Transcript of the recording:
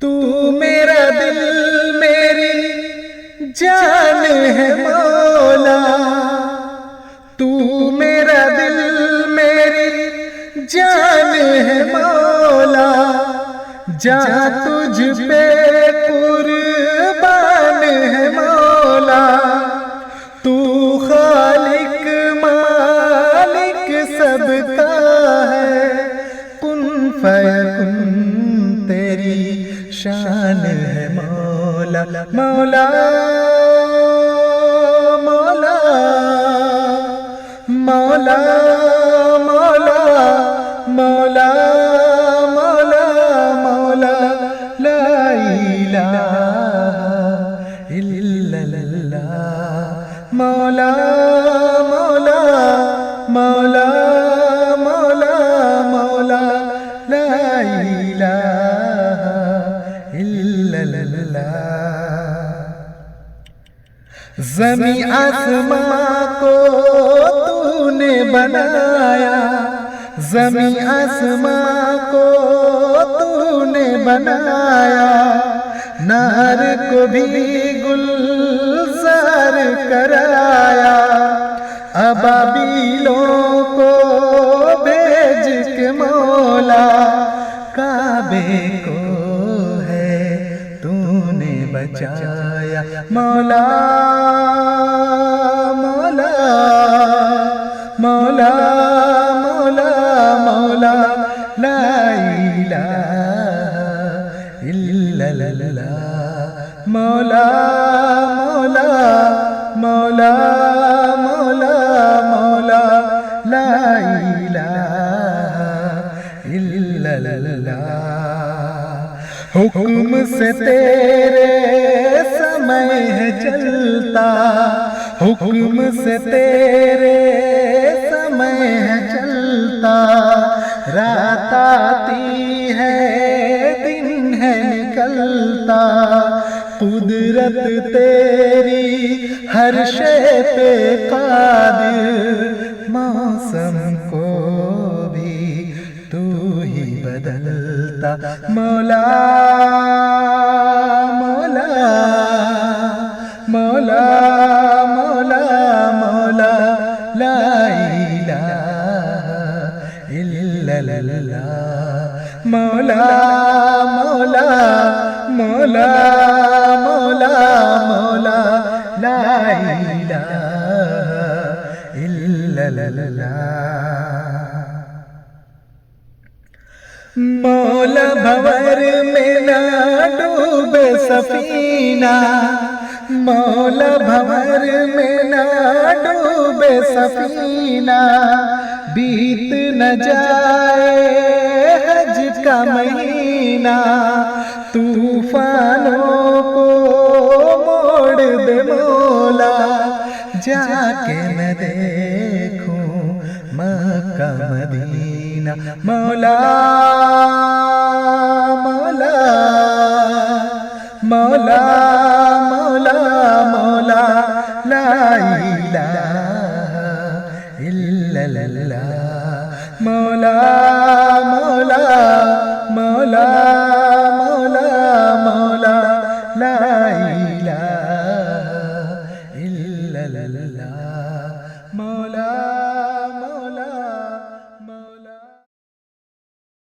تو میرا دل میری جان ہے مولا، تو میرا دل میری جان ہے مولا، جہاں تجھ پہ قربان ہے مولا، تو خالق مالک سب کا ہے، کن فیکن تیری شان ہے مولا، مولا مولا مولا مولا مولا مولا مولا، لا الہ الا اللہ، مولا مولا مولا مولا مولا، لا الہ الا اللہ۔ زمین آسماں کو تو نے بنایا، زمین آسماں کو تو نے بنایا، نہر کو بھی گلزار کرایا، ابابیلوں کو بھیج کے مولا، کعبے کو ہے تو نے بچایا، مولا مولا مولا مولا مولا، لا الہ الا اللہ، مولا مولا مولا مولا مولا، لا الہ الا اللہ۔ حکم سے تیرے سمے ہے چلتا، حکم سے تیرے سمے ہے چلتا، رات آتی ہے دن ہے نکلتا، قدرت تیری ہر شے پہ قادر، موسم کو بھی تو ہی بدلتا، مولا مولا مولا مولا مولا، لا الہ الا اللہ، مولا مولا مولا مولا مولا، لا الہ الا اللہ۔ مولا بھور میں نہ ڈوبے سفینہ، مولا بھور میں نہ ڈوبے سفینہ، بیت نہ جائے حج کا مہینہ، طوفانوں کو موڑ دے مولا، جا کے میں دیکھوں مکہ مدینہ، مولا مولا مولا مولا مولا، لا الہ الا اللہ، مولا مولا مولا مولا مولا، لا الہ الا اللہ، مولا